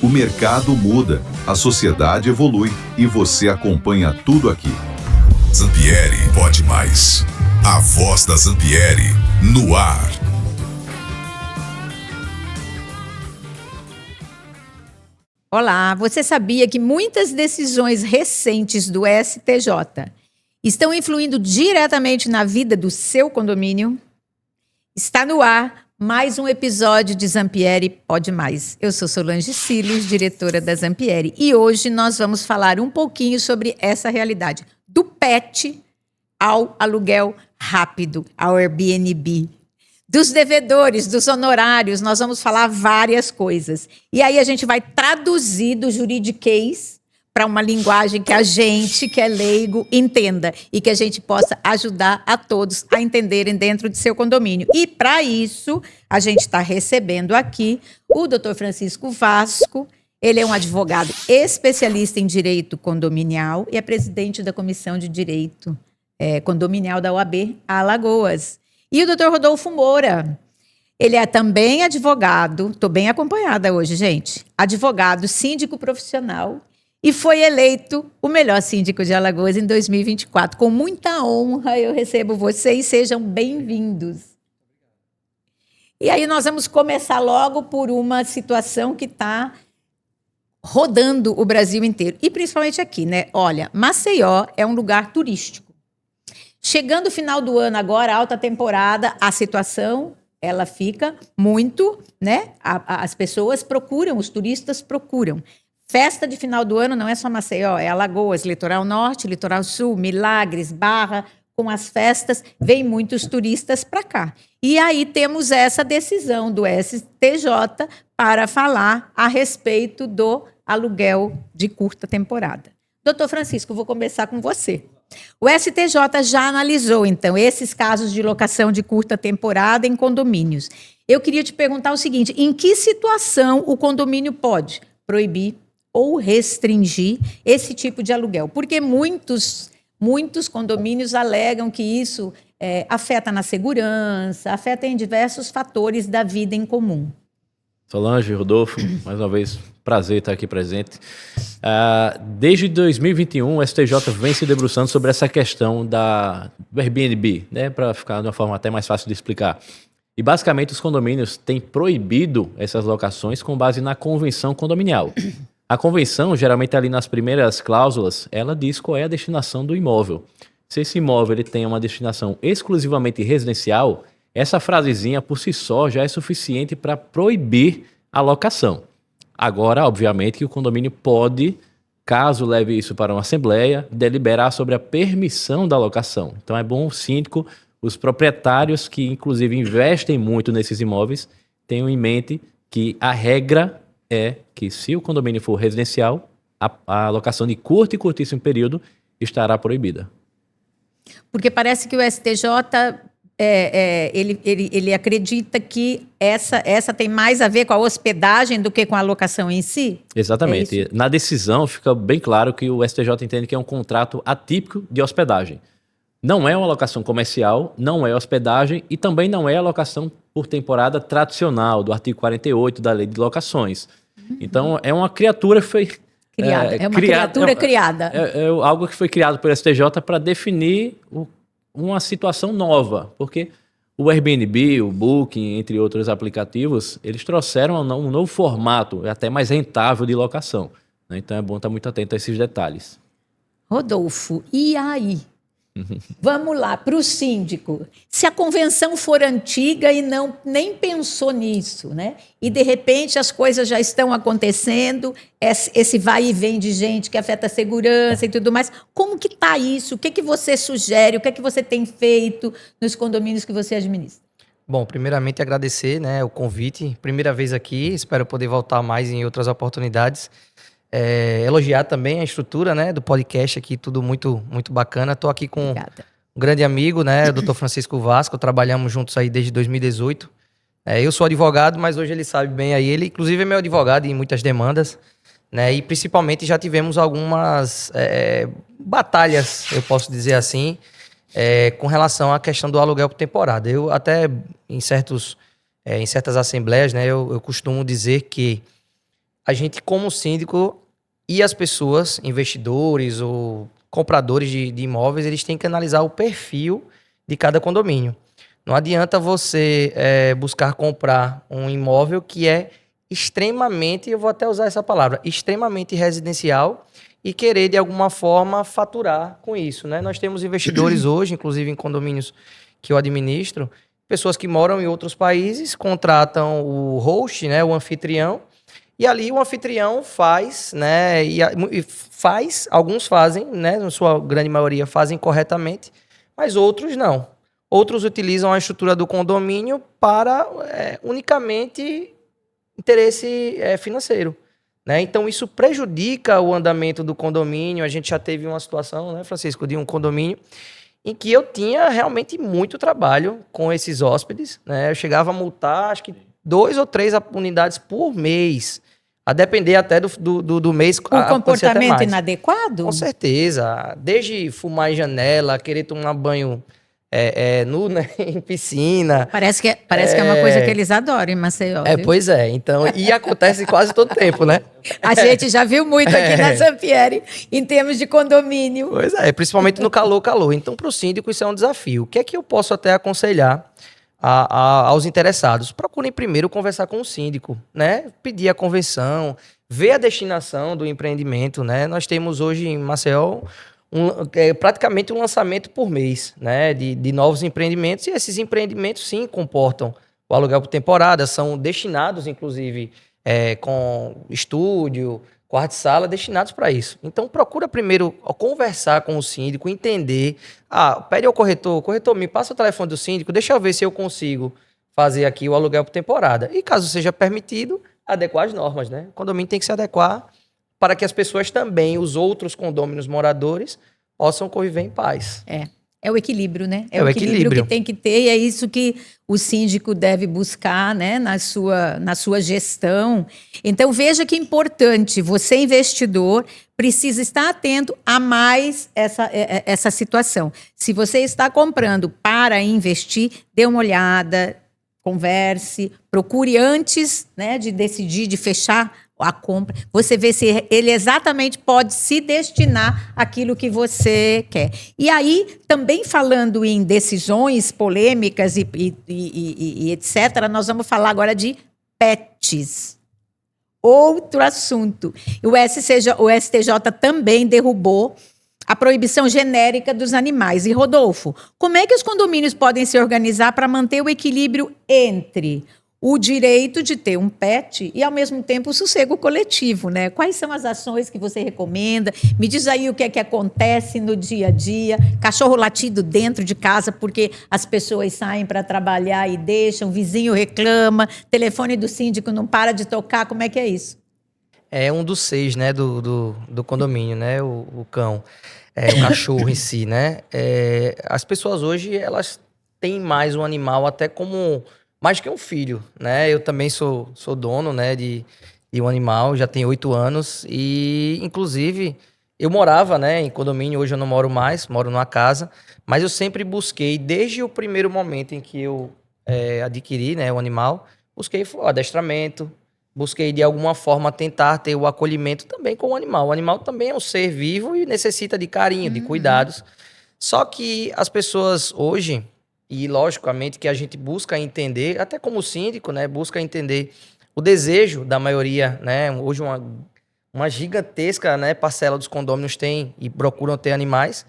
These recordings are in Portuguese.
O mercado muda, a sociedade evolui e você acompanha tudo aqui. Zampieri Pode Mais. A voz da Zampieri no ar. Olá, você sabia que muitas decisões recentes do STJ estão influindo diretamente na vida do seu condomínio? Está no ar mais um episódio de Zampieri Pode Mais. Eu sou Solange Silos, diretora da Zampieri, e hoje nós vamos falar um pouquinho sobre essa realidade, do pet ao aluguel rápido, ao Airbnb. Dos devedores, dos honorários, nós vamos falar várias coisas. E aí a gente vai traduzir do juridiquês para uma linguagem que a gente, que é leigo, entenda e que a gente possa ajudar a todos a entenderem dentro de seu condomínio. E para isso, a gente está recebendo aqui o Dr. Francisco Vasco. Ele é um advogado especialista em direito condominial e é presidente da Comissão de Direito Condominial da OAB Alagoas. E o Dr. Rodolfo Moura, ele é também advogado, estou bem acompanhada hoje, gente, advogado, síndico profissional e foi eleito o melhor síndico de Alagoas em 2024. Com muita honra eu recebo vocês, sejam bem-vindos. E aí nós vamos começar logo por uma situação que está rodando o Brasil inteiro, e principalmente aqui, né? Olha, Maceió é um lugar turístico. Chegando o final do ano agora, alta temporada, a situação, ela fica muito, né? As pessoas procuram, os turistas procuram. Festa de final do ano não é só Maceió, é Alagoas, Litoral Norte, Litoral Sul, Milagres, Barra, com as festas, vêm muitos turistas para cá. E aí temos essa decisão do STJ para falar a respeito do aluguel de curta temporada. Doutor Francisco, vou começar com você. O STJ já analisou, então, esses casos de locação de curta temporada em condomínios. Eu queria te perguntar o seguinte: em que situação o condomínio pode proibir ou restringir esse tipo de aluguel? Porque muitos condomínios alegam que isso afeta na segurança, afeta em diversos fatores da vida em comum. Solange, Rodolfo, mais uma vez, prazer estar aqui presente. Desde 2021, o STJ vem se debruçando sobre essa questão do Airbnb, né, para ficar de uma forma até mais fácil de explicar. E, basicamente, os condomínios têm proibido essas locações com base na convenção condominial. A convenção, geralmente ali nas primeiras cláusulas, ela diz qual é a destinação do imóvel. Se esse imóvel ele tem uma destinação exclusivamente residencial, essa frasezinha por si só já é suficiente para proibir a locação. Agora, obviamente, que o condomínio pode, caso leve isso para uma assembleia, deliberar sobre a permissão da locação. Então é bom o síndico, os proprietários que inclusive investem muito nesses imóveis, tenham em mente que a regra é que se o condomínio for residencial, a locação de curto e curtíssimo período estará proibida. Porque parece que o STJ... ele acredita que essa tem mais a ver com a hospedagem do que com a locação em si? Exatamente. Na decisão fica bem claro que o STJ entende que é um contrato atípico de hospedagem. Não é uma locação comercial, não é hospedagem e também não é a locação por temporada tradicional do artigo 48 da Lei de Locações. Então, é uma criatura que foi... criada. É algo que foi criado pelo STJ para definir uma situação nova, porque o Airbnb, o Booking, entre outros aplicativos, eles trouxeram um novo formato, até mais rentável de locação, né? Então é bom estar muito atento a esses detalhes. Rodolfo, e aí? Vamos lá, para o síndico. Se a convenção for antiga e nem pensou nisso, né? E de repente as coisas já estão acontecendo, esse vai e vem de gente que afeta a segurança e tudo mais, como que está isso? O que você sugere? O que você tem feito nos condomínios que você administra? Bom, primeiramente agradecer, né, o convite. Primeira vez aqui, espero poder voltar mais em outras oportunidades. Elogiar também a estrutura, né, do podcast aqui, tudo muito, muito bacana. Estou aqui com um grande amigo, né, o Dr. Francisco Vasco, trabalhamos juntos aí desde 2018. Eu sou advogado, mas hoje ele sabe bem aí, ele inclusive é meu advogado em muitas demandas, né, e principalmente já tivemos algumas batalhas, eu posso dizer assim, com relação à questão do aluguel por temporada. Eu até, em certas assembleias, né, eu costumo dizer que a gente, como síndico, e as pessoas, investidores ou compradores de imóveis, eles têm que analisar o perfil de cada condomínio. Não adianta você buscar comprar um imóvel que é extremamente, eu vou até usar essa palavra, extremamente residencial e querer, de alguma forma, faturar com isso, né? Nós temos investidores hoje, inclusive em condomínios que eu administro, pessoas que moram em outros países, contratam o host, né, o anfitrião, e ali o anfitrião faz, né, alguns fazem, né, na sua grande maioria fazem corretamente, mas outros não. Outros utilizam a estrutura do condomínio para unicamente interesse financeiro, né? Então isso prejudica o andamento do condomínio. A gente já teve uma situação, né, Francisco, de um condomínio em que eu tinha realmente muito trabalho com esses hóspedes, né? Eu chegava a multar, acho que 2 ou 3 unidades por mês, a depender até do mês. O comportamento inadequado? Com certeza. Desde fumar em janela, querer tomar banho nu, né, em piscina. Parece que é uma coisa que eles adoram em Maceió. Viu? Pois é. Então, e acontece quase todo tempo, né? A gente já viu muito aqui na Zampieri em termos de condomínio. Pois é, principalmente no calor. Então, para o síndico, isso é um desafio. O que é que eu posso até aconselhar aos interessados? Procurem primeiro conversar com o síndico, né? Pedir a convenção, ver a destinação do empreendimento, né? Nós temos hoje em Maceió praticamente um lançamento por mês, né? De novos empreendimentos, e esses empreendimentos, sim, comportam o aluguel por temporada, são destinados, inclusive, com estúdio, quarto de sala, destinados para isso. Então, procura primeiro conversar com o síndico, entender. Pede ao corretor, me passa o telefone do síndico, deixa eu ver se eu consigo fazer aqui o aluguel por temporada. E caso seja permitido, adequar as normas, né? O condomínio tem que se adequar para que as pessoas também, os outros condôminos moradores, possam conviver em paz. É o equilíbrio, né? É o equilíbrio que tem que ter, e é isso que o síndico deve buscar, né, na sua gestão. Então, veja que importante, você, investidor, precisa estar atento a mais essa situação. Se você está comprando para investir, dê uma olhada, converse, procure antes, né, de decidir, de fechar a compra, você vê se ele exatamente pode se destinar àquilo que você quer. E aí, também falando em decisões polêmicas e etc., nós vamos falar agora de pets. Outro assunto. O STJ também derrubou a proibição genérica dos animais. E, Rodolfo, como é que os condomínios podem se organizar para manter o equilíbrio entre o direito de ter um pet e, ao mesmo tempo, o sossego coletivo, né? Quais são as ações que você recomenda? Me diz aí o que é que acontece no dia a dia. Cachorro latido dentro de casa porque as pessoas saem para trabalhar e deixam, o vizinho reclama, telefone do síndico não para de tocar. Como é que é isso? É um dos 6, né, do condomínio, né, o cão, o cachorro em si, né? As pessoas hoje, elas têm mais um animal até como mais que um filho, né? Eu também sou dono, né, de um animal, já tenho 8 anos e, inclusive, eu morava, né, em condomínio, hoje eu não moro mais, moro numa casa, mas eu sempre busquei, desde o primeiro momento em que eu adquiri, né, o animal, busquei o adestramento, busquei de alguma forma tentar ter o acolhimento também com o animal. O animal também é um ser vivo e necessita de carinho, de cuidados. Só que as pessoas hoje, e logicamente que a gente busca entender, até como síndico, né, busca entender o desejo da maioria, né, hoje uma gigantesca, né, parcela dos condôminos tem e procuram ter animais,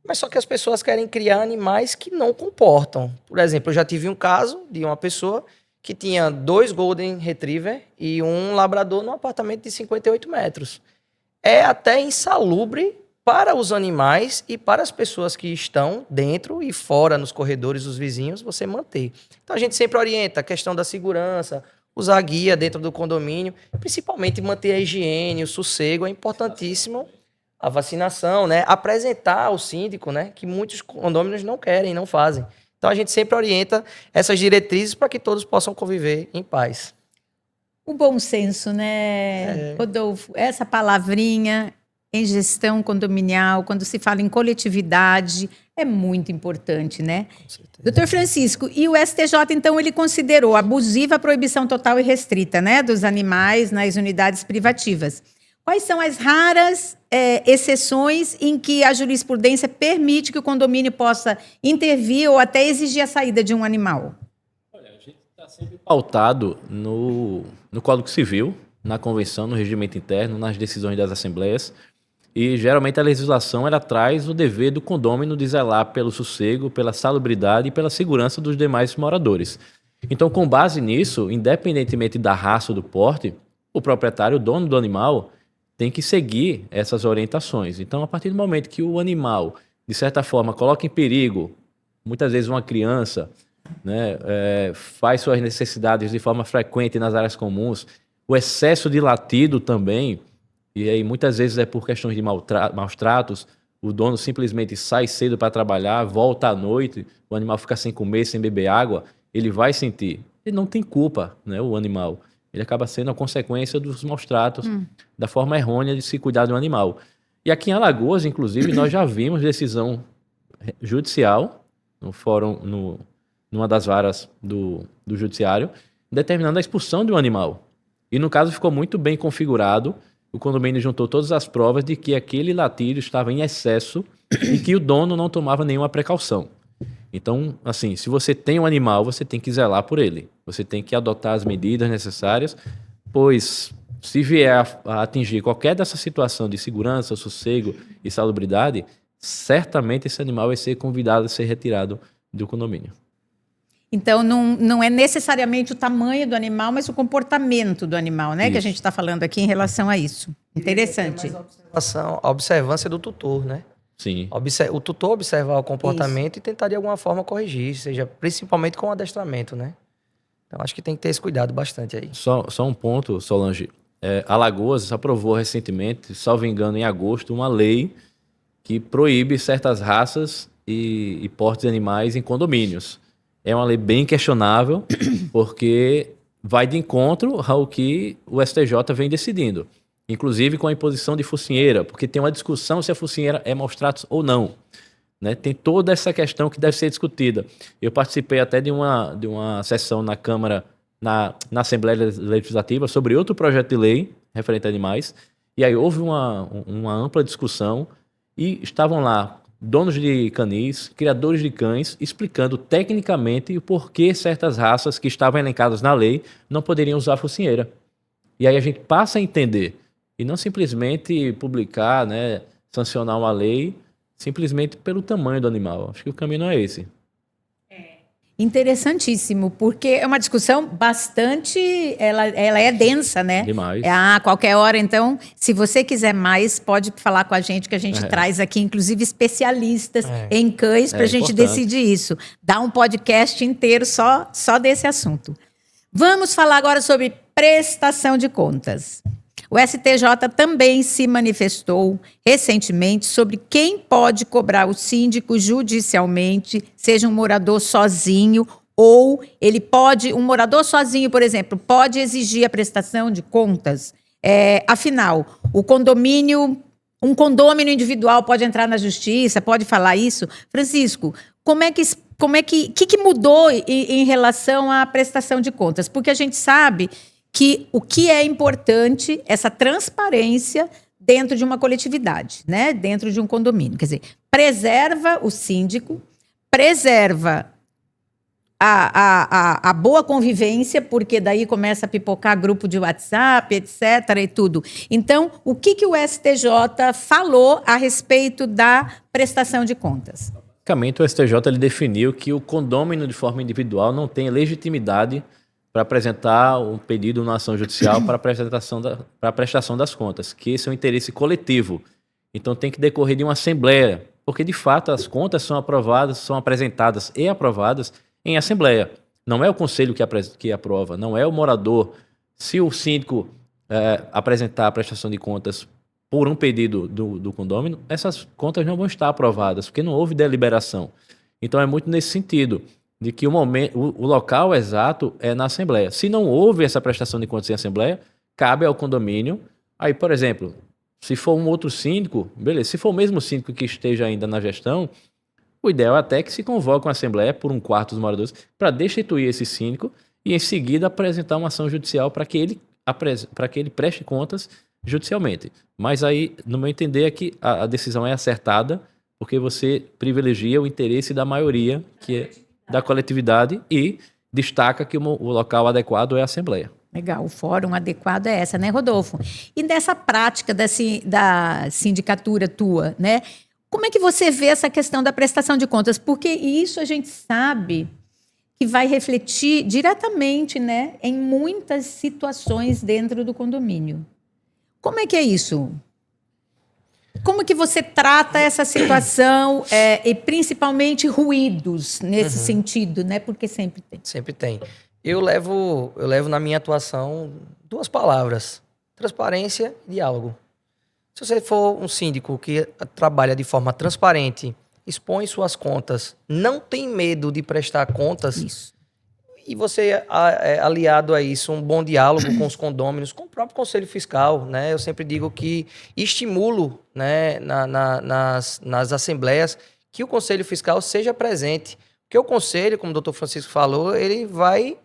mas só que as pessoas querem criar animais que não comportam. Por exemplo, eu já tive um caso de uma pessoa que tinha 2 Golden Retriever e um Labrador num apartamento de 58 metros. É até insalubre para os animais e para as pessoas que estão dentro e fora, nos corredores, os vizinhos, você manter. Então, a gente sempre orienta a questão da segurança, usar guia dentro do condomínio, principalmente manter a higiene, o sossego, é importantíssimo. A vacinação, né? Apresentar ao síndico, né, que muitos condôminos não querem, não fazem. Então, a gente sempre orienta essas diretrizes para que todos possam conviver em paz. O bom senso, né, Rodolfo? Essa palavrinha em gestão condominial, quando se fala em coletividade, é muito importante, né? Doutor Francisco, e o STJ, então, ele considerou abusiva a proibição total e restrita, né, dos animais nas unidades privativas. Quais são as raras exceções em que a jurisprudência permite que o condomínio possa intervir ou até exigir a saída de um animal? Olha, a gente está sempre pautado no Código Civil, na Convenção, no regimento interno, nas decisões das assembleias. E, geralmente, a legislação ela traz o dever do condômino de zelar pelo sossego, pela salubridade e pela segurança dos demais moradores. Então, com base nisso, independentemente da raça ou do porte, o proprietário, o dono do animal, tem que seguir essas orientações. Então, a partir do momento que o animal, de certa forma, coloca em perigo, muitas vezes uma criança, né, faz suas necessidades de forma frequente nas áreas comuns, o excesso de latido também, e aí muitas vezes é por questões de maus tratos, o dono simplesmente sai cedo para trabalhar, volta à noite, o animal fica sem comer, sem beber água, ele vai sentir. Ele não tem culpa, né, o animal. Ele acaba sendo a consequência dos maus tratos, da forma errônea de se cuidar de um animal. E aqui em Alagoas, inclusive, nós já vimos decisão judicial, no fórum, numa das varas do Judiciário, determinando a expulsão de um animal. E no caso ficou muito bem configurado, o condomínio juntou todas as provas de que aquele latido estava em excesso e que o dono não tomava nenhuma precaução. Então, assim, se você tem um animal, você tem que zelar por ele. Você tem que adotar as medidas necessárias, pois se vier a atingir qualquer dessa situação de segurança, sossego e salubridade, certamente esse animal vai ser convidado a ser retirado do condomínio. Então, não é necessariamente o tamanho do animal, mas o comportamento do animal, né? Isso. Que a gente está falando aqui em relação a isso. Interessante. A observância do tutor, né? Sim. O tutor observar o comportamento e tentar de alguma forma corrigir, seja principalmente com o adestramento, né? Então acho que tem que ter esse cuidado bastante aí. Só um ponto, Solange. Alagoas aprovou recentemente, salvo engano, em agosto, uma lei que proíbe certas raças e portes de animais em condomínios. É uma lei bem questionável, porque vai de encontro ao que o STJ vem decidindo. Inclusive com a imposição de focinheira, porque tem uma discussão se a focinheira é maus tratos ou não. Né? Tem toda essa questão que deve ser discutida. Eu participei até de uma sessão na Câmara, na Assembleia Legislativa, sobre outro projeto de lei referente a animais, e aí houve uma ampla discussão e estavam lá donos de canis, criadores de cães, explicando tecnicamente o porquê certas raças que estavam elencadas na lei não poderiam usar a focinheira. E aí a gente passa a entender. E não simplesmente publicar, né, sancionar uma lei simplesmente pelo tamanho do animal. Acho que o caminho não é esse. Interessantíssimo, porque é uma discussão bastante... Ela é densa, né? Demais. A qualquer hora, então, se você quiser mais, pode falar com a gente, que a gente traz aqui, inclusive, especialistas em cães, para a gente importante. decidir isso. Dá um podcast inteiro só desse assunto. Vamos falar agora sobre prestação de contas. O STJ também se manifestou recentemente sobre quem pode cobrar o síndico judicialmente, seja um morador sozinho ou um morador sozinho, por exemplo, pode exigir a prestação de contas. Afinal, um condômino individual pode entrar na justiça, pode falar isso? Francisco, o que mudou em relação à prestação de contas? Porque a gente sabe que o que é importante, essa transparência dentro de uma coletividade, né? Dentro de um condomínio. Quer dizer, preserva o síndico, preserva a boa convivência, porque daí começa a pipocar grupo de WhatsApp, etc. e tudo. Então, o que o STJ falou a respeito da prestação de contas? Basicamente, o STJ ele definiu que o condômino de forma individual não tem legitimidade para apresentar um pedido numa ação judicial para a prestação das contas, que esse é um interesse coletivo. Então tem que decorrer de uma assembleia, porque de fato as contas são apresentadas e aprovadas em assembleia. Não é o conselho que aprova, não é o morador. Se o síndico apresentar a prestação de contas por um pedido do condômino, essas contas não vão estar aprovadas, porque não houve deliberação. Então é muito nesse sentido, de que o local exato é na Assembleia. Se não houve essa prestação de contas em Assembleia, cabe ao condomínio. Aí, por exemplo, Se for um outro síndico, beleza. Se for o mesmo síndico que esteja ainda na gestão, o ideal é até que se convoque uma assembleia por um quarto dos moradores para destituir esse síndico e, em seguida, apresentar uma ação judicial para que ele preste contas judicialmente. Mas aí, no meu entender, é que a decisão é acertada porque você privilegia o interesse da maioria, que é da coletividade, e destaca que o local adequado é a assembleia. Legal, o fórum adequado é essa, né, Rodolfo? E dessa prática da sindicatura tua, né? Como é que você vê essa questão da prestação de contas? Porque isso a gente sabe que vai refletir diretamente, né, em muitas situações dentro do condomínio. Como é que é isso? Como que você trata essa situação e principalmente ruídos nesse sentido, né? Porque sempre tem. Sempre tem. Eu levo na minha atuação 2 palavras: transparência e diálogo. Se você for um síndico que trabalha de forma transparente, expõe suas contas, não tem medo de prestar contas, Isso. e você aliado a isso, um bom diálogo com os condôminos, com o próprio Conselho Fiscal, né? Eu sempre digo que estimulo, né, nas assembleias que o Conselho Fiscal seja presente. Porque o Conselho, como o doutor Francisco falou, ele vai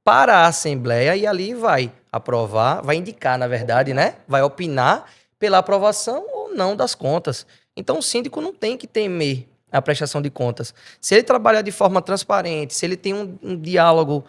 para a Assembleia e ali vai aprovar, vai indicar, na verdade, né? Vai opinar pela aprovação ou não das contas. Então, o síndico não tem que temer a prestação de contas. Se ele trabalhar de forma transparente, se ele tem um diálogo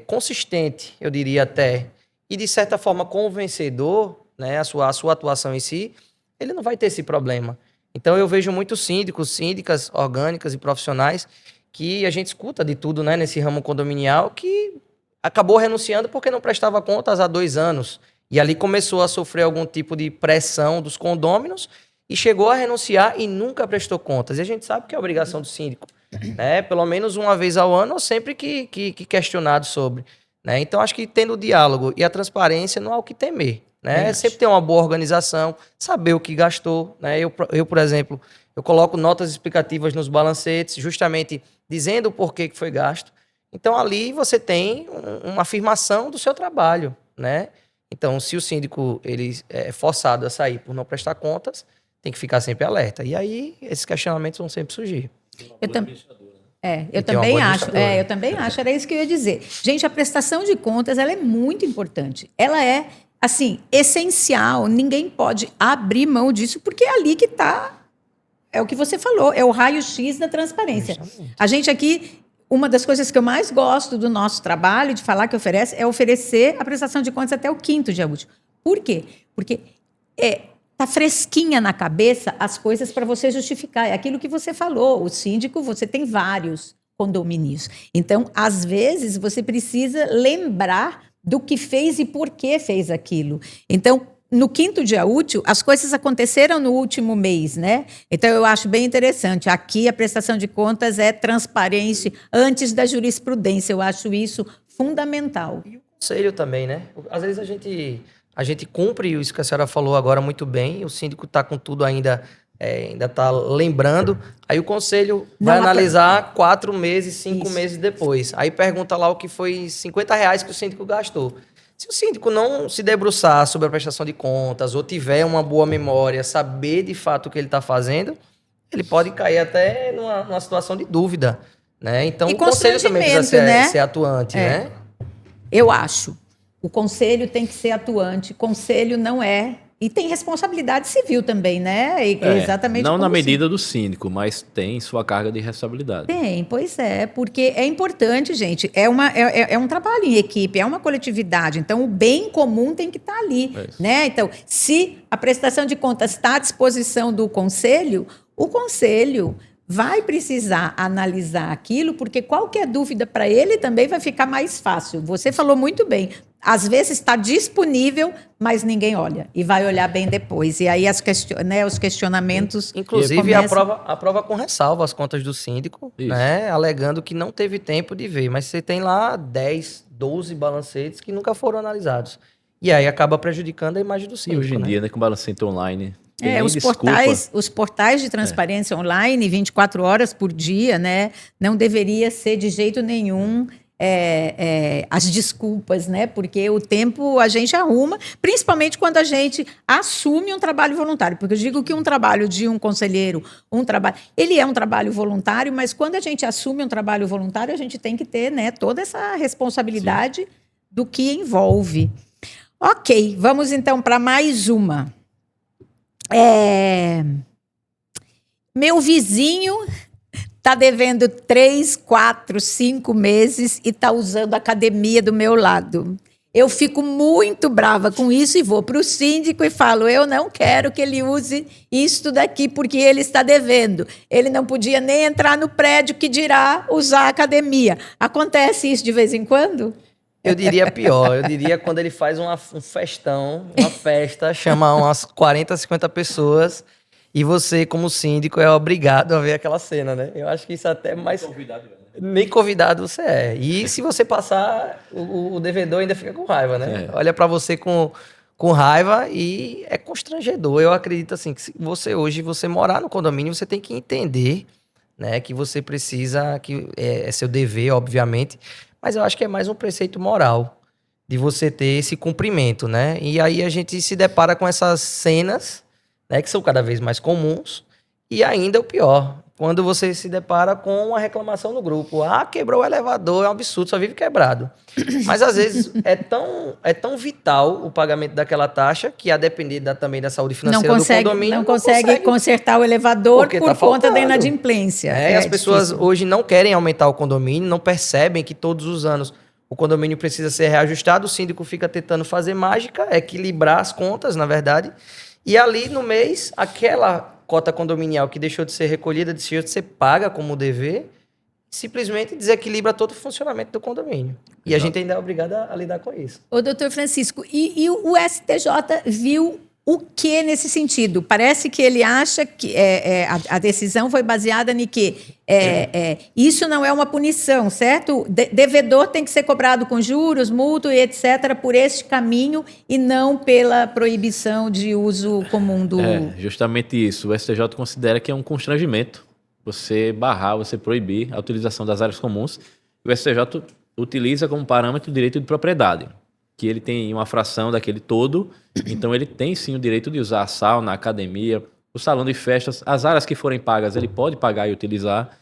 consistente, eu diria até, e de certa forma convencedor, né, a sua atuação em si, ele não vai ter esse problema. Então, eu vejo muitos síndicos, síndicas orgânicas e profissionais que a gente escuta de tudo, né, nesse ramo condominial, que acabou renunciando porque não prestava contas há 2 anos. E ali começou a sofrer algum tipo de pressão dos condôminos e chegou a renunciar e nunca prestou contas. E a gente sabe que é obrigação do síndico, né? Pelo menos uma vez ao ano, ou sempre que questionado sobre, né? Então, acho que tendo o diálogo e a transparência não há o que temer, né? Sempre ter uma boa organização, saber o que gastou, né? Eu, por exemplo, eu coloco notas explicativas nos balancetes, justamente dizendo o porquê que foi gasto. Então, ali você tem uma afirmação do seu trabalho, né? Então, se o síndico ele é forçado a sair por não prestar contas, tem que ficar sempre alerta. E aí, esses questionamentos vão sempre surgir. Eu também acho, era isso que eu ia dizer. Gente, a prestação de contas, ela é muito importante. Ela é, assim, essencial. Ninguém pode abrir mão disso, porque é ali que está, é o que você falou, é o raio-x da transparência. Justamente. A gente aqui, uma das coisas que eu mais gosto do nosso trabalho, de falar que oferece, é oferecer a prestação de contas até o 5º dia útil. Por quê? Porque tá fresquinha na cabeça as coisas para você justificar. É aquilo que você falou. O síndico, você tem vários condomínios. Então, às vezes, você precisa lembrar do que fez e por que fez aquilo. Então, no 5º dia útil, as coisas aconteceram no último mês, né? Então, eu acho bem interessante. Aqui, a prestação de contas é transparente antes da jurisprudência. Eu acho isso fundamental. E o conselho também, né? Às vezes a gente cumpre isso que a senhora falou agora muito bem, o síndico está com tudo ainda está lembrando, aí o conselho vai analisar 4 meses, 5 meses depois. Aí pergunta lá o que foi R$50 que o síndico gastou. Se o síndico não se debruçar sobre a prestação de contas ou tiver uma boa memória, saber de fato o que ele está fazendo, ele pode cair até numa situação de dúvida, né? Então o conselho também precisa ser atuante, né? Eu acho. O conselho tem que ser atuante. Conselho não é... E tem responsabilidade civil também, né? Exatamente. Não na medida do síndico, mas tem sua carga de responsabilidade. Tem, pois é. Porque é importante, gente. É um trabalho em equipe, é uma coletividade. Então, o bem comum tem que estar ali, né? Então, se a prestação de contas está à disposição do conselho, o conselho vai precisar analisar aquilo, porque qualquer dúvida para ele também vai ficar mais fácil. Você falou muito bem. Às vezes está disponível, mas ninguém olha. E vai olhar bem depois. E aí os questionamentos... Inclusive, aprova com ressalva as contas do síndico, né, alegando que não teve tempo de ver. Mas você tem lá 10, 12 balancetes que nunca foram analisados. E aí acaba prejudicando a imagem do síndico. E hoje em dia, né, com balancete online... Os portais de transparência online, 24 horas por dia, né? Não deveria ser de jeito nenhum as desculpas, né? Porque o tempo a gente arruma, principalmente quando a gente assume um trabalho voluntário. Porque eu digo que um trabalho de um conselheiro, ele é um trabalho voluntário, mas quando a gente assume um trabalho voluntário, a gente tem que ter, né, toda essa responsabilidade do que envolve. Ok, vamos então para mais uma. Meu vizinho está devendo 3, 4, 5 meses e está usando a academia do meu lado. Eu fico muito brava com isso e vou para o síndico e falo, eu não quero que ele use isto daqui porque ele está devendo. Ele não podia nem entrar no prédio, que dirá usar a academia. Acontece isso de vez em quando? Eu diria pior, eu diria quando ele faz um festão, uma festa, chama umas 40, 50 pessoas e você, como síndico, é obrigado a ver aquela cena, né? Eu acho que isso até mais... Nem convidado você é. E se você passar, o devedor ainda fica com raiva, né? Olha pra você com raiva e é constrangedor. Eu acredito assim, que se você morar no condomínio, você tem que entender, né, que você precisa, que é seu dever, obviamente, mas eu acho que é mais um preceito moral de você ter esse cumprimento, né? E aí a gente se depara com essas cenas, né, que são cada vez mais comuns, e ainda o pior, quando você se depara com uma reclamação no grupo. Quebrou o elevador, é um absurdo, só vive quebrado. Mas às vezes é tão vital o pagamento daquela taxa que, a depender também da saúde financeira do condomínio, não consegue consertar o elevador por conta da inadimplência. E as pessoas hoje não querem aumentar o condomínio, não percebem que todos os anos o condomínio precisa ser reajustado, o síndico fica tentando fazer mágica, equilibrar as contas, na verdade, e ali no mês, aquela cota condominial que deixou de ser recolhida, deixou de ser paga como dever, simplesmente desequilibra todo o funcionamento do condomínio. E a gente ainda é obrigado a lidar com isso. Ô, doutor Francisco, e o STJ viu o que nesse sentido? Parece que ele acha que a decisão foi baseada em que isso não é uma punição, certo? Devedor tem que ser cobrado com juros, multa e etc. por este caminho e não pela proibição de uso comum do... Justamente isso. O STJ considera que é um constrangimento você barrar, você proibir a utilização das áreas comuns. O STJ utiliza como parâmetro o direito de propriedade, que ele tem uma fração daquele todo, então ele tem sim o direito de usar a sauna, a academia, o salão de festas, as áreas que forem pagas ele pode pagar e utilizar,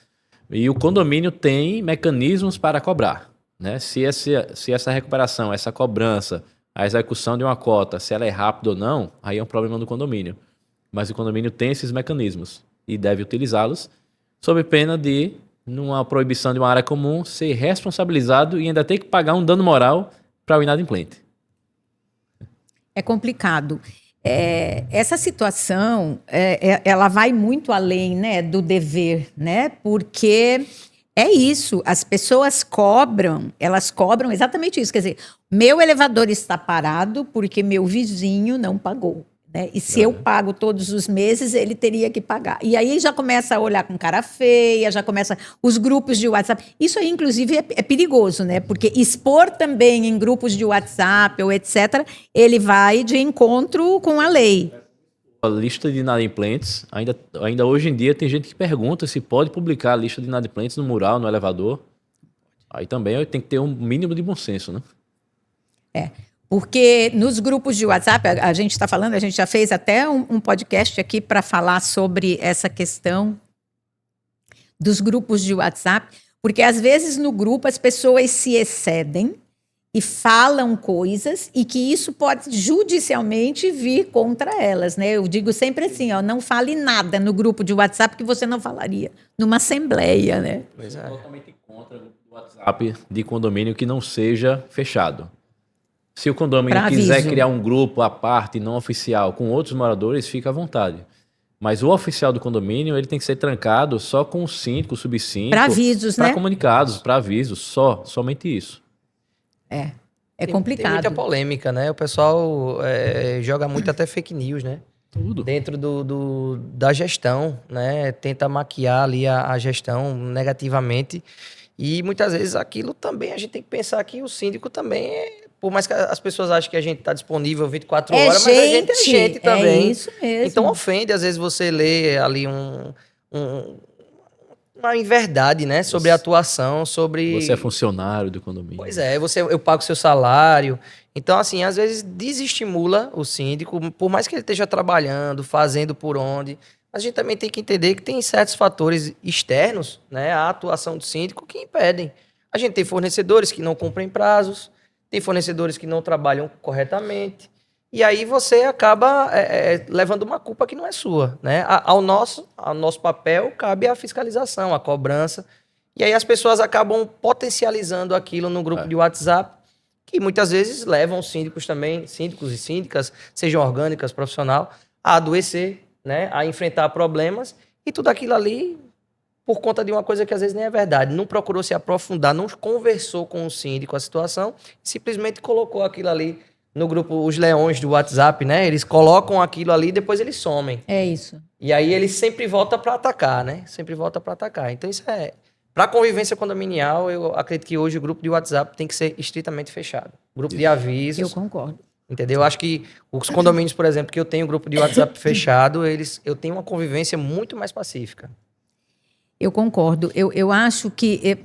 e o condomínio tem mecanismos para cobrar, né? Se essa recuperação, essa cobrança, a execução de uma cota, se ela é rápida ou não, aí é um problema do condomínio, mas o condomínio tem esses mecanismos e deve utilizá-los, sob pena de, numa proibição de uma área comum, ser responsabilizado e ainda ter que pagar um dano moral para o inadimplente. É complicado. Essa situação, ela vai muito além, né, do dever, né? Porque é isso, as pessoas elas cobram exatamente isso. Quer dizer, meu elevador está parado porque meu vizinho não pagou. Né? E se eu pago todos os meses, ele teria que pagar. E aí já começa a olhar com cara feia, já começa os grupos de WhatsApp. Isso aí, inclusive, é perigoso, né? Porque expor também em grupos de WhatsApp ou etc., ele vai de encontro com a lei. A lista de inadimplentes, ainda hoje em dia tem gente que pergunta se pode publicar a lista de inadimplentes no mural, no elevador. Aí também tem que ter um mínimo de bom senso, né? Porque nos grupos de WhatsApp, a gente está falando, a gente já fez até um podcast aqui para falar sobre essa questão dos grupos de WhatsApp, porque às vezes no grupo as pessoas se excedem e falam coisas e que isso pode judicialmente vir contra elas, né? Eu digo sempre assim, não fale nada no grupo de WhatsApp que você não falaria numa assembleia, né? Pois é. Totalmente contra o WhatsApp de condomínio que não seja fechado. Se o condomínio quiser criar um grupo à parte, não oficial, com outros moradores, fica à vontade. Mas o oficial do condomínio, ele tem que ser trancado só com o síndico, o subsíndico. Para avisos, né? Para comunicados, para avisos, somente isso. É complicado. Tem muita polêmica, né? O pessoal joga muito até fake news, né? Tudo. Dentro da gestão, né? Tenta maquiar ali a gestão negativamente. E muitas vezes aquilo também, a gente tem que pensar que o síndico também por mais que as pessoas achem que a gente está disponível 24 horas, mas a gente é gente também. É isso mesmo. Então ofende, às vezes você lê ali uma inverdade, né? Sobre a atuação, sobre... Você é funcionário do condomínio. Pois é, eu pago seu salário. Então, assim, às vezes desestimula o síndico, por mais que ele esteja trabalhando, fazendo por onde. A gente também tem que entender que tem certos fatores externos, né, à atuação do síndico que impedem. A gente tem fornecedores que não cumprem prazos, tem fornecedores que não trabalham corretamente. E aí você acaba levando uma culpa que não é sua, né? Ao nosso papel cabe a fiscalização, a cobrança. E aí as pessoas acabam potencializando aquilo no grupo de WhatsApp, que muitas vezes levam os síndicos também, síndicos e síndicas, sejam orgânicas, profissional, a adoecer, né? A enfrentar problemas. E tudo aquilo ali por conta de uma coisa que às vezes nem é verdade. Não procurou se aprofundar, não conversou com o síndico a situação, simplesmente colocou aquilo ali no grupo, os leões do WhatsApp, né? Eles colocam aquilo ali e depois eles somem. É isso. E aí ele sempre volta para atacar, né? Sempre volta para atacar. Então isso é... Para convivência condominial, eu acredito que hoje o grupo de WhatsApp tem que ser estritamente fechado. Grupo de avisos. Eu concordo. Entendeu? Eu acho que os condomínios, por exemplo, que eu tenho grupo de WhatsApp fechado, eu tenho uma convivência muito mais pacífica. Eu concordo. Eu acho que...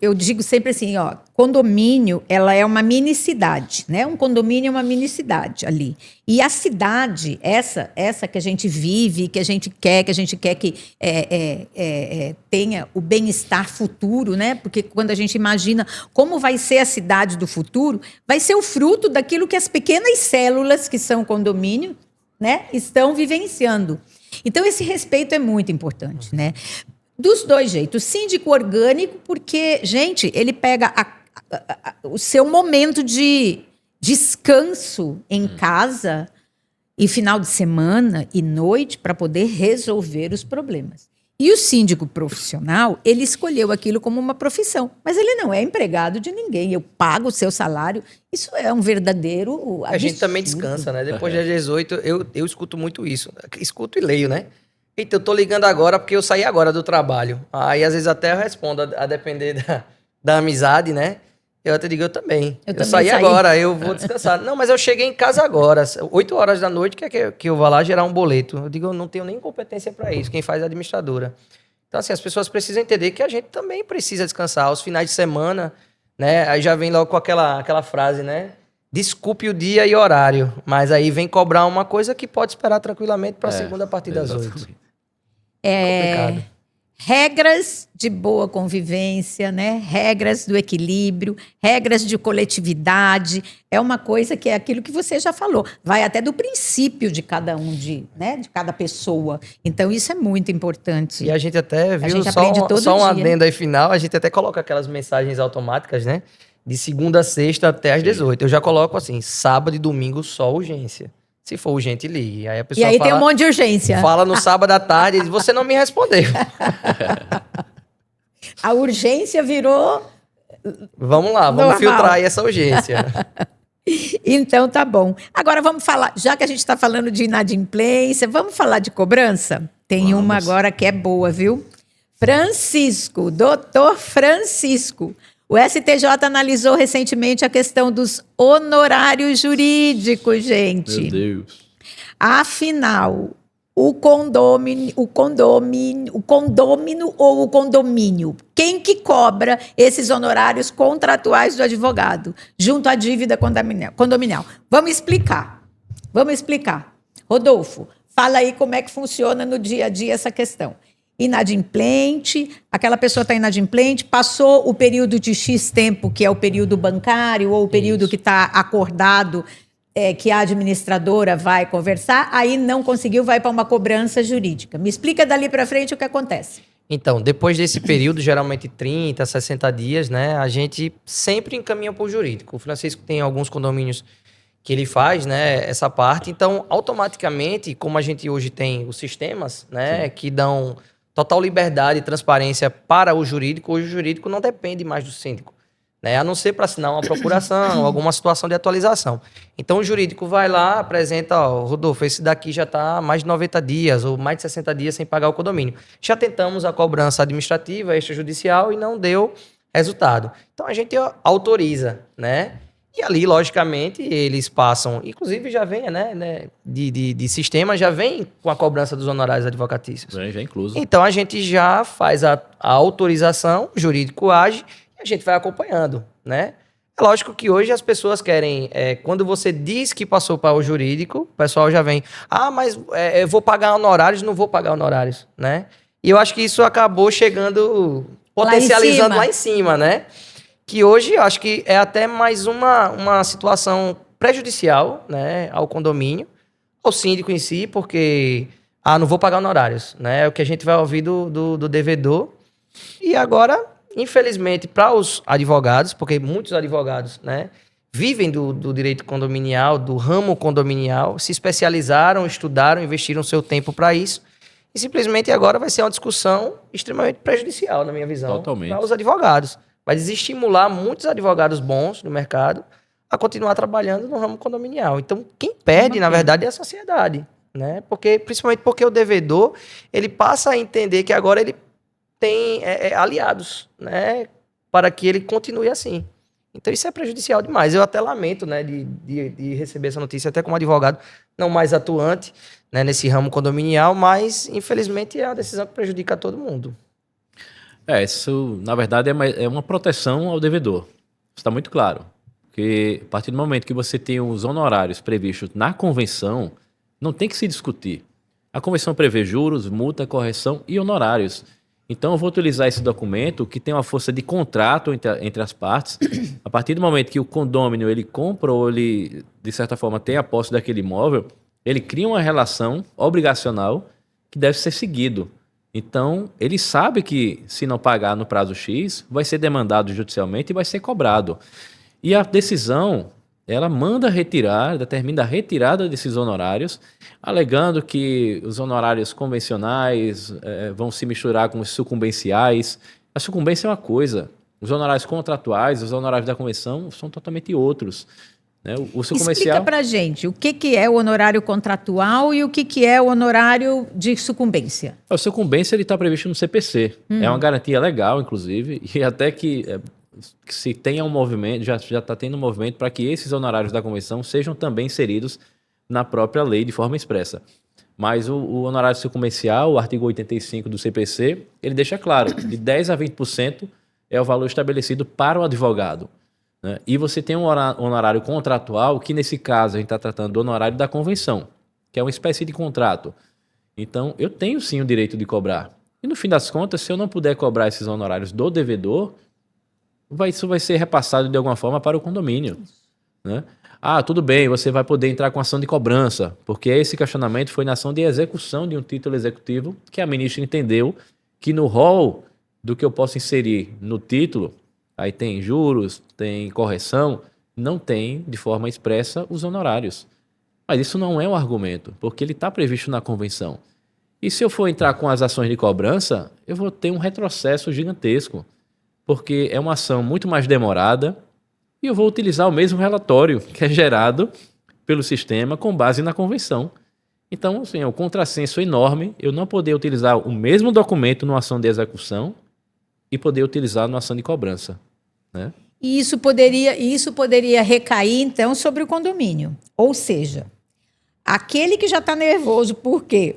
Eu digo sempre assim, ó, condomínio, ela é uma mini-cidade, né? Um condomínio é uma mini-cidade ali. E a cidade, essa que a gente vive, que a gente quer que tenha o bem-estar futuro, né? Porque quando a gente imagina como vai ser a cidade do futuro, vai ser o fruto daquilo que as pequenas células, que são condomínio, né? Estão vivenciando. Então, esse respeito é muito importante, né? Dos dois jeitos. Síndico orgânico, porque, gente, ele pega o seu momento de descanso em casa e final de semana e noite para poder resolver os problemas. E o síndico profissional, ele escolheu aquilo como uma profissão, mas ele não é empregado de ninguém. Eu pago o seu salário. Isso é um verdadeiro absurdo. A gente também descansa, né? Depois das 18, eu escuto muito isso. Escuto e leio, né? Eita, eu tô ligando agora porque eu saí agora do trabalho. Aí, às vezes, até eu respondo, a depender da amizade, né? Eu até digo, eu também. Eu saí agora, eu vou descansar. Não, mas eu cheguei em casa agora, 8 horas da noite, que eu vou lá gerar um boleto. Eu digo, eu não tenho nem competência para isso. Quem faz é a administradora. Então, assim, as pessoas precisam entender que a gente também precisa descansar. Aos finais de semana, né? Aí já vem logo com aquela frase, né? Desculpe o dia e horário. Mas aí vem cobrar uma coisa que pode esperar tranquilamente para a segunda a partir das 8. Complicado. Regras de boa convivência, né? Regras do equilíbrio, regras de coletividade. É uma coisa que é aquilo que você já falou. Vai até do princípio de cada um, de cada pessoa. Então, isso é muito importante. E a gente até viu, gente só um adendo aí final, a gente até coloca aquelas mensagens automáticas, né? De segunda a sexta até às 18. Eu já coloco assim, sábado e domingo só urgência. Se for urgente, ligue. Aí a pessoa e aí tem um monte de urgência. Fala no sábado à tarde e diz, você não me respondeu. A urgência virou... Vamos lá, vamos filtrar aí essa urgência. Então, tá bom. Agora vamos falar, já que a gente está falando de inadimplência, vamos falar de cobrança? Tem uma agora que é boa, viu? Francisco, doutor Francisco. O STJ analisou recentemente a questão dos honorários jurídicos, gente. Meu Deus. Afinal, o condômino ou o condomínio, quem que cobra esses honorários contratuais do advogado junto à dívida condominial? Vamos explicar. Rodolfo, fala aí como é que funciona no dia a dia essa questão. Inadimplente, aquela pessoa está inadimplente, passou o período de X tempo, que é o período bancário, ou o período que está acordado, que a administradora vai conversar, aí não conseguiu, vai para uma cobrança jurídica. Me explica dali para frente o que acontece. Então, depois desse período, geralmente 30, 60 dias, né, a gente sempre encaminha para o jurídico. O Francisco tem alguns condomínios que ele faz, né, essa parte, então, automaticamente, como a gente hoje tem os sistemas, né, que dão total liberdade e transparência para o jurídico, hoje o jurídico não depende mais do síndico, né? A não ser para assinar uma procuração, alguma situação de atualização. Então o jurídico vai lá, apresenta, ó, Rodolfo, esse daqui já está mais de 90 dias ou mais de 60 dias sem pagar o condomínio. Já tentamos a cobrança administrativa, extrajudicial e não deu resultado. Então a gente autoriza, né? E ali, logicamente, eles passam, inclusive já vem, né, de sistema, já vem com a cobrança dos honorários advocatícios. Já incluso. Então a gente já faz a autorização, o jurídico age, e a gente vai acompanhando, né? É lógico que hoje as pessoas querem, quando você diz que passou para o jurídico, o pessoal já vem, mas eu vou pagar honorários, não vou pagar honorários, né? E eu acho que isso acabou chegando, potencializando lá em cima, né? Que hoje eu acho que é até mais uma situação prejudicial, né, ao condomínio, ao síndico em si, porque, não vou pagar honorários, né? É o que a gente vai ouvir do devedor. E agora, infelizmente, para os advogados, porque muitos advogados, né, vivem do direito condominial, do ramo condominial, se especializaram, estudaram, investiram seu tempo para isso, e simplesmente agora vai ser uma discussão extremamente prejudicial, na minha visão, para os advogados. Vai desestimular muitos advogados bons no mercado a continuar trabalhando no ramo condominial. Então, quem perde, na verdade, é a sociedade, né? Principalmente porque o devedor, ele passa a entender que agora ele tem aliados, né? Para que ele continue assim. Então, isso é prejudicial demais. Eu até lamento, né, de receber essa notícia, até como advogado, não mais atuante, né, nesse ramo condominial, mas, infelizmente, é uma decisão que prejudica todo mundo. Isso, na verdade, é uma proteção ao devedor. Está muito claro. Porque a partir do momento que você tem os honorários previstos na convenção, não tem que se discutir. A convenção prevê juros, multa, correção e honorários. Então, eu vou utilizar esse documento que tem uma força de contrato entre as partes. A partir do momento que o condômino ele compra ou ele, de certa forma, tem a posse daquele imóvel, ele cria uma relação obrigacional que deve ser seguido. Então, ele sabe que, se não pagar no prazo X, vai ser demandado judicialmente e vai ser cobrado. E a decisão, ela determina a retirada desses honorários, alegando que os honorários convencionais vão se misturar com os sucumbenciais. A sucumbência é uma coisa, os honorários contratuais, os honorários da convenção são totalmente outros. Né? O sucumbencial... Explica pra gente o que é o honorário contratual e o que é o honorário de sucumbência. A sucumbência está previsto no CPC. É uma garantia legal, inclusive, e até que se tenha um movimento, já está tendo um movimento para que esses honorários da convenção sejam também inseridos na própria lei de forma expressa. Mas o honorário sucumbencial, o artigo 85 do CPC, ele deixa claro, de 10% a 20% é o valor estabelecido para o advogado. Né? E você tem um honorário contratual, que nesse caso a gente está tratando do honorário da convenção, que é uma espécie de contrato. Então, eu tenho sim o direito de cobrar. E no fim das contas, se eu não puder cobrar esses honorários do devedor, isso vai ser repassado de alguma forma para o condomínio. Né? Tudo bem, você vai poder entrar com ação de cobrança, porque esse questionamento foi na ação de execução de um título executivo que a ministra entendeu que no rol do que eu posso inserir no título, aí tem juros, tem correção, não tem de forma expressa os honorários. Mas isso não é um argumento, porque ele está previsto na convenção. E se eu for entrar com as ações de cobrança, eu vou ter um retrocesso gigantesco, porque é uma ação muito mais demorada e eu vou utilizar o mesmo relatório que é gerado pelo sistema com base na convenção. Então, assim, é um contrassenso enorme eu não poder utilizar o mesmo documento numa ação de execução e poder utilizar numa ação de cobrança. Né? E isso poderia recair, então, sobre o condomínio. Ou seja, aquele que já está nervoso porque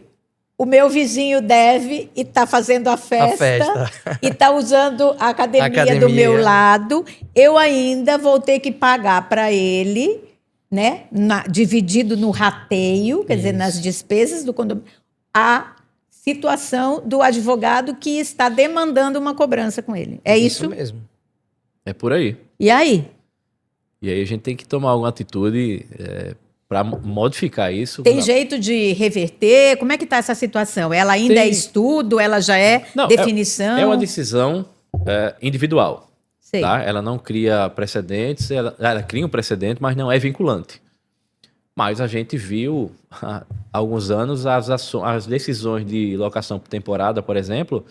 o meu vizinho deve e está fazendo a festa. E está usando a academia do meu lado, eu ainda vou ter que pagar para ele, né, dividido no rateio, quer dizer, nas despesas do condomínio, a situação do advogado que está demandando uma cobrança com ele. É isso? Isso mesmo. É por aí. E aí? E aí a gente tem que tomar alguma atitude para modificar isso. Tem jeito de reverter? Como é que está essa situação? Ela ainda é estudo? Ela já é definição? É uma decisão individual. Sei. Tá? Ela não cria precedentes, ela cria um precedente, mas não é vinculante. Mas a gente viu há alguns anos as decisões de locação por temporada, por exemplo,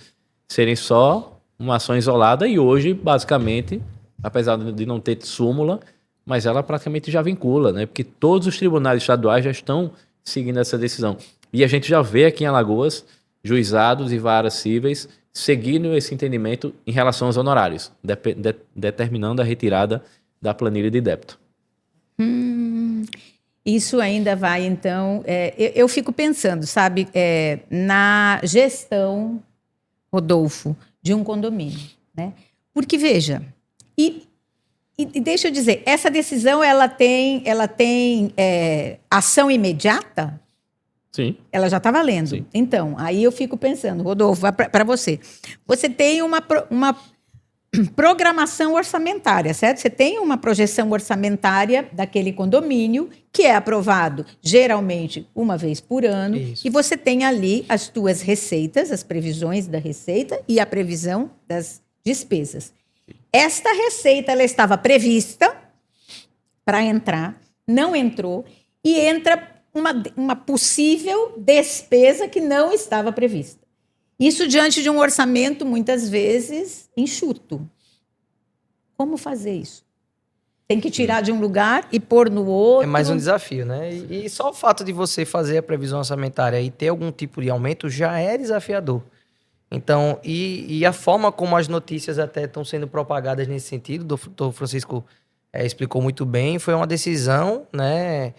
serem só uma ação isolada e hoje, basicamente, apesar de não ter súmula, mas ela praticamente já vincula, né? Porque todos os tribunais estaduais já estão seguindo essa decisão. E a gente já vê aqui em Alagoas juizados e varas cíveis seguindo esse entendimento em relação aos honorários, determinando a retirada da planilha de débito. Isso ainda vai, então... eu fico pensando, sabe, na gestão, Rodolfo, de um condomínio, né? Porque, veja, e deixa eu dizer, essa decisão, ela tem ação imediata? Sim. Ela já está valendo. Sim. Então, aí eu fico pensando, Rodolfo, para você. Você tem uma programação orçamentária, certo? Você tem uma projeção orçamentária daquele condomínio que é aprovado geralmente uma vez por ano. Isso. E você tem ali as tuas receitas, as previsões da receita e a previsão das despesas. Esta receita ela estava prevista para entrar, não entrou e entra uma possível despesa que não estava prevista. Isso diante de um orçamento, muitas vezes, enxuto. Como fazer isso? Tem que tirar de um lugar e pôr no outro. É mais um desafio, né? E só o fato de você fazer a previsão orçamentária e ter algum tipo de aumento já é desafiador. Então, e a forma como as notícias até estão sendo propagadas nesse sentido, o doutor Francisco explicou muito bem, foi uma decisão, né,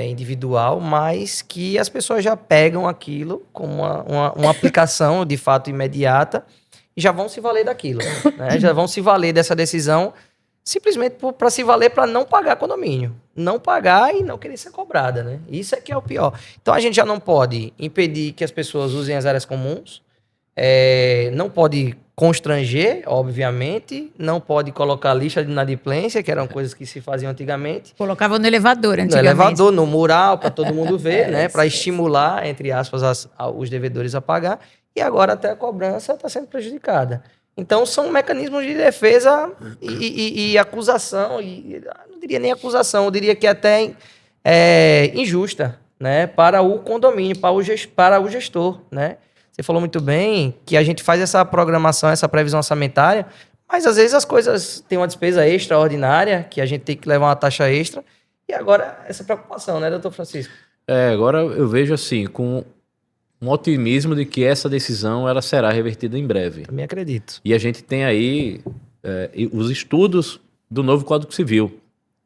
individual, mas que as pessoas já pegam aquilo como uma aplicação de fato imediata e já vão se valer daquilo, né? Já vão se valer dessa decisão simplesmente para se valer para não pagar condomínio. Não pagar e não querer ser cobrada, né? Isso é que é o pior. Então a gente já não pode impedir que as pessoas usem as áreas comuns, não pode constranger, obviamente, não pode colocar lista de inadimplência, que eram coisas que se faziam antigamente. Colocava no elevador antigamente. No elevador, no mural, para todo mundo ver, né? Para estimular, entre aspas, os devedores a pagar. E agora até a cobrança está sendo prejudicada. Então, são mecanismos de defesa e acusação, não diria nem acusação, eu diria que até injusta, né? Para o condomínio, para o gestor, né? Você falou muito bem que a gente faz essa programação, essa previsão orçamentária, mas às vezes as coisas têm uma despesa extraordinária, que a gente tem que levar uma taxa extra, e agora essa preocupação, né, doutor Francisco? Agora eu vejo assim, com um otimismo de que essa decisão ela será revertida em breve. Também acredito. E a gente tem aí os estudos do novo Código Civil.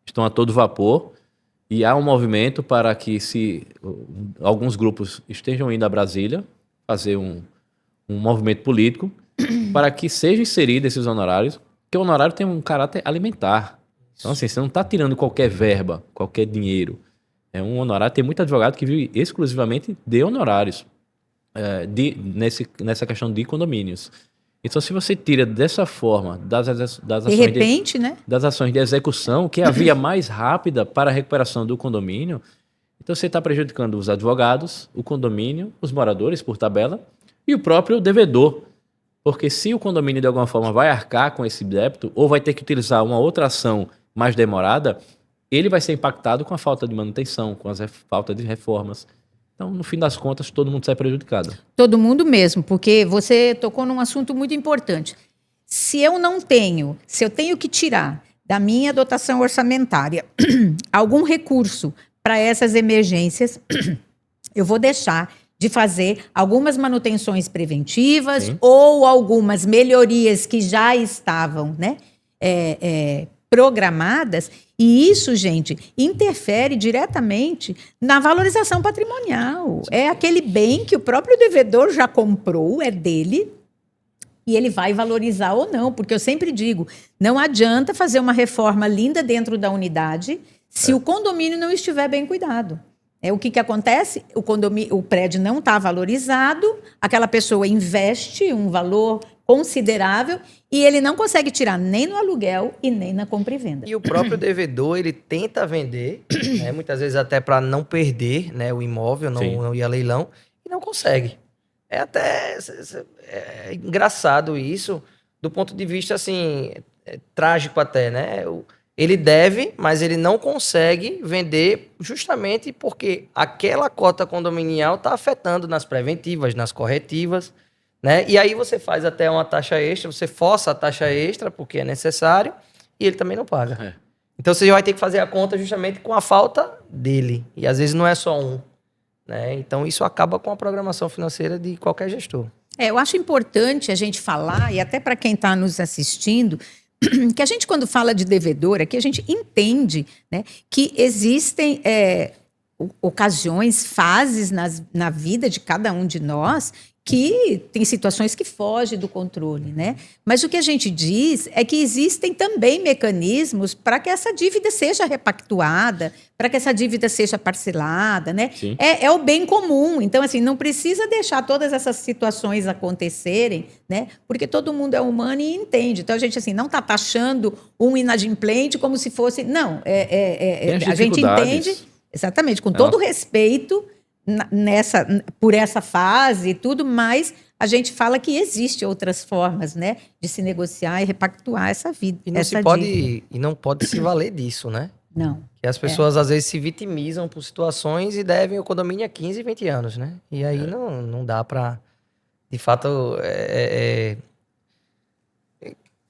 Estão a todo vapor e há um movimento para que alguns grupos estejam indo a Brasília fazer um movimento político para que seja inserido esses honorários, porque o honorário tem um caráter alimentar. Então, assim, você não está tirando qualquer verba, qualquer dinheiro. É um honorário, tem muito advogado que vive exclusivamente de honorários nessa questão de condomínios. Então, se você tira dessa forma das ações de repente, né? Das ações de execução, que é a via mais rápida para a recuperação do condomínio, então você está prejudicando os advogados, o condomínio, os moradores, por tabela, e o próprio devedor. Porque se o condomínio, de alguma forma, vai arcar com esse débito, ou vai ter que utilizar uma outra ação mais demorada, ele vai ser impactado com a falta de manutenção, com a falta de reformas. Então, no fim das contas, todo mundo sai prejudicado. Todo mundo mesmo, porque você tocou num assunto muito importante. Se eu tenho que tirar da minha dotação orçamentária algum recurso para essas emergências, eu vou deixar de fazer algumas manutenções preventivas. Sim. Ou algumas melhorias que já estavam, né, programadas, e isso, gente, interfere diretamente na valorização patrimonial. É aquele bem que o próprio devedor já comprou, é dele, e ele vai valorizar ou não, porque eu sempre digo, não adianta fazer uma reforma linda dentro da unidade se o condomínio não estiver bem cuidado. O que acontece? O prédio não está valorizado, aquela pessoa investe um valor considerável e ele não consegue tirar nem no aluguel e nem na compra e venda. E o próprio devedor, ele tenta vender, né, muitas vezes até para não perder, né, o imóvel, não ir a leilão, e não consegue. É até engraçado isso, do ponto de vista assim, trágico até, né? Ele deve, mas ele não consegue vender justamente porque aquela cota condominial está afetando nas preventivas, nas corretivas, né? E aí você faz até uma taxa extra, você força a taxa extra porque é necessário e ele também não paga. Então você vai ter que fazer a conta justamente com a falta dele. E às vezes não é só um, né? Então isso acaba com a programação financeira de qualquer gestor. Eu acho importante a gente falar, e até para quem está nos assistindo, que a gente, quando fala de devedor, aqui a gente entende, né, que existem ocasiões, fases na vida de cada um de nós que tem situações que fogem do controle, né? Mas o que a gente diz é que existem também mecanismos para que essa dívida seja repactuada, para que essa dívida seja parcelada, né? Sim. É o bem comum. Então, assim, não precisa deixar todas essas situações acontecerem, né? Porque todo mundo é humano e entende. Então, a gente, assim, não está taxando um inadimplente como se fosse... Não, Tem as a gente dificuldades. entende, exatamente, com todo respeito por essa fase e tudo, mas a gente fala que existe outras formas, né, de se negociar e repactuar essa vida. E não essa se pode, dívida. e não pode se valer disso, né? Não. Que as pessoas às vezes se vitimizam por situações e devem o condomínio há 15, 20 anos, né? E aí não dá pra, de fato,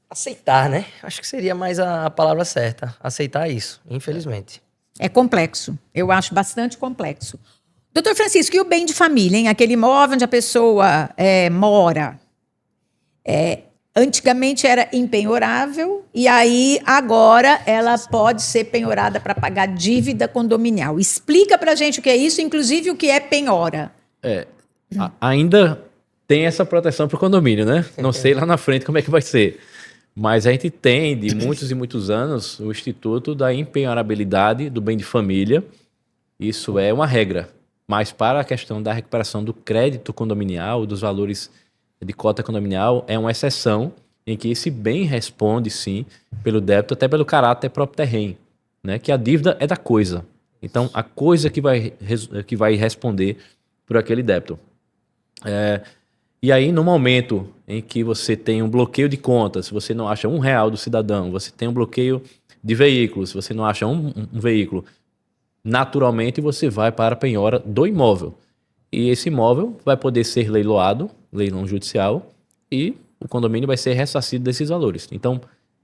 aceitar, né? Acho que seria mais a palavra certa, aceitar isso, infelizmente. É complexo. Eu acho bastante complexo. Doutor Francisco, e o bem de família, hein? Aquele imóvel onde a pessoa mora. Antigamente era impenhorável e aí agora ela pode ser penhorada para pagar dívida condominial. Explica para a gente o que é isso, inclusive o que é penhora. Ainda tem essa proteção para o condomínio, né? Não sei lá na frente como é que vai ser. Mas a gente tem, de muitos e muitos anos, o Instituto da Impenhorabilidade do Bem de Família. Isso é uma regra. Mas para a questão da recuperação do crédito condominial, dos valores de cota condominial, é uma exceção em que esse bem responde, sim, pelo débito, até pelo caráter próprio terreno, né? Que a dívida é da coisa. Então, a coisa que vai responder por aquele débito. E aí, no momento em que você tem um bloqueio de contas, se você não acha R$1 do cidadão, você tem um bloqueio de veículos, se você não acha um veículo, naturalmente você vai para a penhora do imóvel. E esse imóvel vai poder ser leiloado, leilão judicial, e o condomínio vai ser ressarcido desses valores. Então,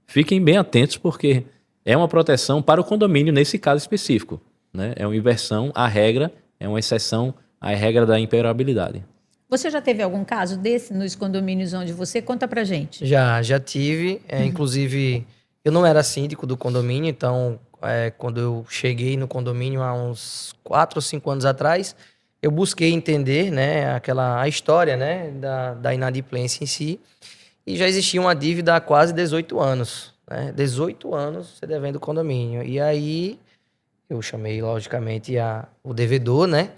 fiquem bem atentos, porque é uma proteção para o condomínio nesse caso específico, né? É uma inversão à regra, é uma exceção à regra da impenhorabilidade. Você já teve algum caso desse nos condomínios onde você? Conta pra gente. Já tive. Inclusive, eu não era síndico do condomínio, então, quando eu cheguei no condomínio há uns 4 ou 5 anos atrás, eu busquei entender, né, a história, né, da inadimplência em si. E já existia uma dívida há quase 18 anos. Né? 18 anos você devendo o condomínio. E aí, eu chamei, logicamente, o devedor, né?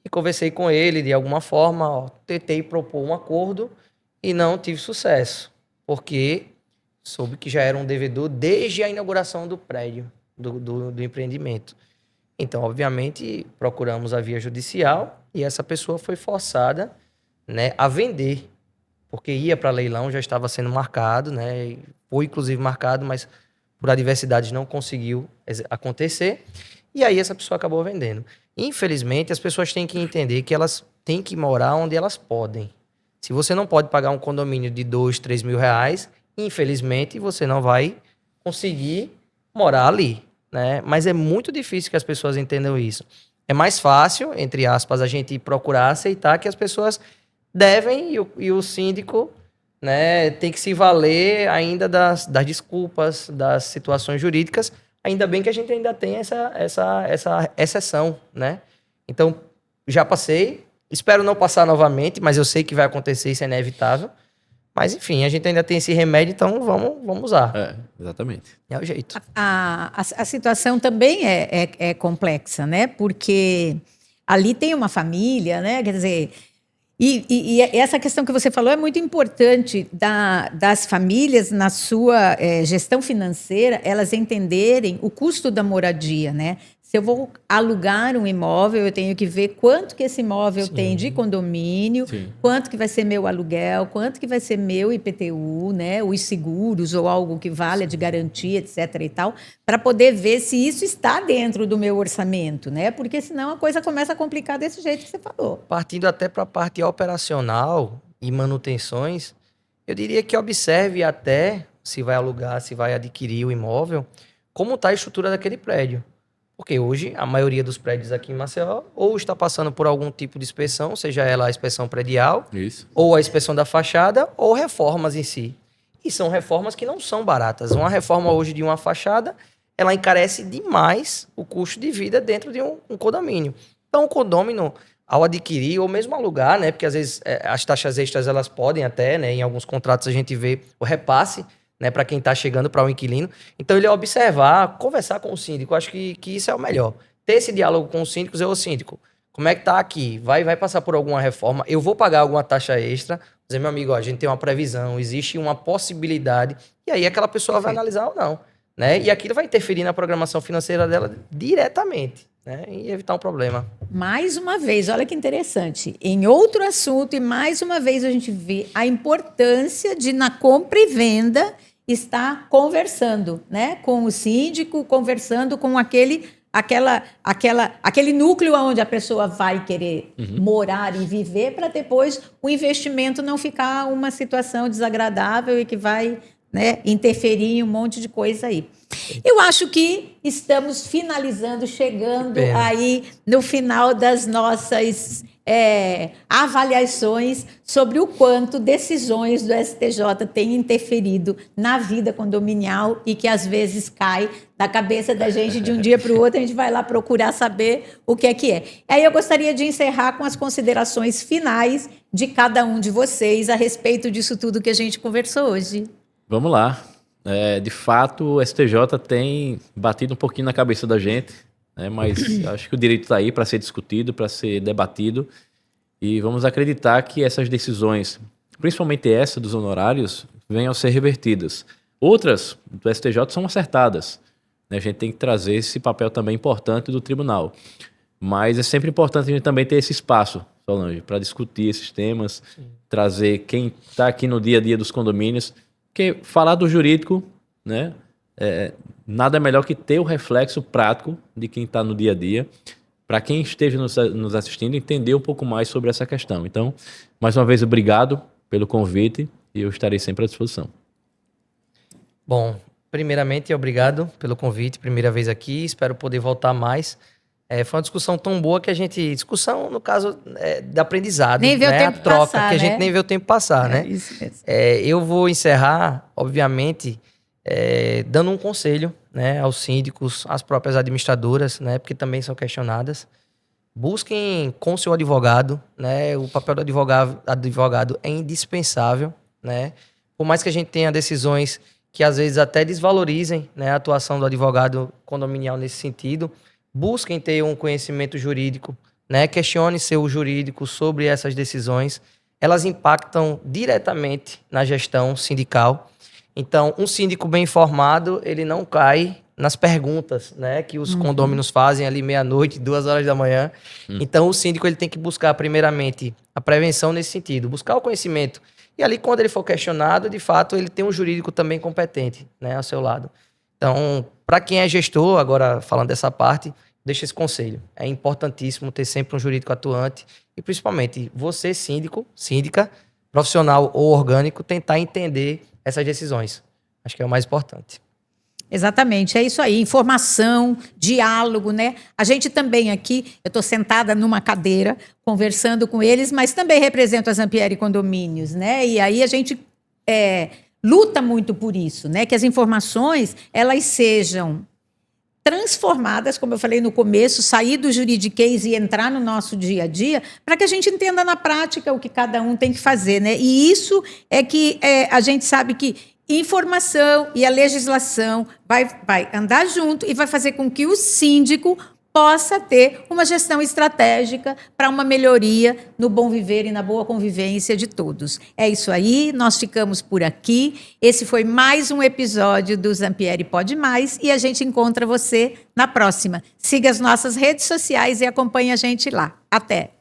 E conversei com ele de alguma forma, tentei propor um acordo e não tive sucesso, porque soube que já era um devedor desde a inauguração do prédio, do empreendimento. Então, obviamente, procuramos a via judicial e essa pessoa foi forçada, né, a vender, porque ia para leilão, já estava sendo marcado, né, foi inclusive marcado, mas por adversidades não conseguiu acontecer, e aí essa pessoa acabou vendendo. Infelizmente, as pessoas têm que entender que elas têm que morar onde elas podem. Se você não pode pagar um condomínio de 2, 3 mil reais, infelizmente, você não vai conseguir morar ali, né? Mas é muito difícil que as pessoas entendam isso. É mais fácil, entre aspas, a gente procurar aceitar que as pessoas devem e o síndico, né, tem que se valer ainda das desculpas, das situações jurídicas. Ainda bem que a gente ainda tem essa exceção, né? Então, já passei, espero não passar novamente, mas eu sei que vai acontecer, isso é inevitável. Mas, enfim, a gente ainda tem esse remédio, então vamos usar. Exatamente. É o jeito. A situação também é complexa, né? Porque ali tem uma família, né? Quer dizer... E essa questão que você falou é muito importante das famílias, na sua gestão financeira, elas entenderem o custo da moradia, né? Se eu vou alugar um imóvel, eu tenho que ver quanto que esse imóvel tem de condomínio, quanto que vai ser meu aluguel, quanto que vai ser meu IPTU, né? Os seguros ou algo que valha de garantia, etc. e tal, para poder ver se isso está dentro do meu orçamento, né? Porque senão a coisa começa a complicar desse jeito que você falou. Partindo até para a parte operacional e manutenções, eu diria que observe até, se vai alugar, se vai adquirir o imóvel, como está a estrutura daquele prédio. Porque hoje a maioria dos prédios aqui em Maceió ou está passando por algum tipo de inspeção, seja ela a inspeção predial, ou a inspeção da fachada, ou reformas em si. E são reformas que não são baratas. Uma reforma hoje de uma fachada, ela encarece demais o custo de vida dentro de um condomínio. Então, o condômino, ao adquirir ou mesmo alugar, né, porque às vezes as taxas extras elas podem até, né, em alguns contratos a gente vê o repasse, né, para quem está chegando para o inquilino. Então, ele observar, conversar com o síndico, eu acho que isso é o melhor. Ter esse diálogo com os síndicos, ô síndico, como é que tá aqui? Vai passar por alguma reforma? Eu vou pagar alguma taxa extra? Dizer, meu amigo, ó, a gente tem uma previsão, existe uma possibilidade, e aí aquela pessoa vai analisar ou não, né? E aquilo vai interferir na programação financeira dela diretamente, né? E evitar um problema. Mais uma vez, olha que interessante. Em outro assunto, e mais uma vez a gente vê a importância de, na compra e venda, estar conversando, né? Com o síndico, conversando com aquele núcleo onde a pessoa vai querer morar e viver, para depois o investimento não ficar uma situação desagradável e que vai, né, interferir em um monte de coisa aí. Eu acho que estamos finalizando, chegando aí no final das nossas avaliações sobre o quanto decisões do STJ têm interferido na vida condominial e que às vezes cai da cabeça da gente de um dia para o outro, a gente vai lá procurar saber o que é que é. Aí eu gostaria de encerrar com as considerações finais de cada um de vocês a respeito disso tudo que a gente conversou hoje. Vamos lá. De fato, o STJ tem batido um pouquinho na cabeça da gente, né? Mas acho que o direito está aí para ser discutido, para ser debatido, e vamos acreditar que essas decisões, principalmente essa dos honorários, venham a ser revertidas. Outras do STJ são acertadas, né? A gente tem que trazer esse papel também importante do tribunal, mas é sempre importante a gente também ter esse espaço, Solange, para discutir esses temas, trazer quem está aqui no dia a dia dos condomínios, porque falar do jurídico, né, nada melhor que ter o reflexo prático de quem está no dia a dia, para quem esteja nos assistindo entender um pouco mais sobre essa questão. Então, mais uma vez, obrigado pelo convite e eu estarei sempre à disposição. Bom, primeiramente, obrigado pelo convite, primeira vez aqui, espero poder voltar mais. Foi uma discussão tão boa que a gente... Discussão, no caso, de aprendizado. Nem vê o tempo troca, passar, que a né? gente nem vê o tempo passar, né? Isso mesmo. Eu vou encerrar, obviamente, dando um conselho, né, aos síndicos, às próprias administradoras, né, porque também são questionadas. Busquem com seu advogado, né? O papel do advogado é indispensável, né? Por mais que a gente tenha decisões que às vezes até desvalorizem, né, a atuação do advogado condominial nesse sentido, busquem ter um conhecimento jurídico, né? Questione seu jurídico sobre essas decisões. Elas impactam diretamente na gestão sindical. Então, um síndico bem informado, ele não cai nas perguntas, né, que os condôminos fazem ali meia-noite, 2 horas da manhã. Então, o síndico ele tem que buscar, primeiramente, a prevenção nesse sentido, buscar o conhecimento. E ali, quando ele for questionado, de fato, ele tem um jurídico também competente, né, ao seu lado. Então, para quem é gestor, agora falando dessa parte, deixa esse conselho. É importantíssimo ter sempre um jurídico atuante e, principalmente, você, síndico, síndica, profissional ou orgânico, tentar entender essas decisões. Acho que é o mais importante. Exatamente, é isso aí, informação, diálogo, né? A gente também aqui, eu estou sentada numa cadeira, conversando com eles, mas também represento a Zampieri Condomínios, né? E aí a gente luta muito por isso, né? Que as informações, elas sejam transformadas, como eu falei no começo, sair do juridiquês e entrar no nosso dia a dia, para que a gente entenda na prática o que cada um tem que fazer, né? E isso é que a gente sabe que informação e a legislação vai andar junto e vai fazer com que o síndico possa ter uma gestão estratégica para uma melhoria no bom viver e na boa convivência de todos. É isso aí, nós ficamos por aqui. Esse foi mais um episódio do Zampieri Pode Mais e a gente encontra você na próxima. Siga as nossas redes sociais e acompanhe a gente lá. Até!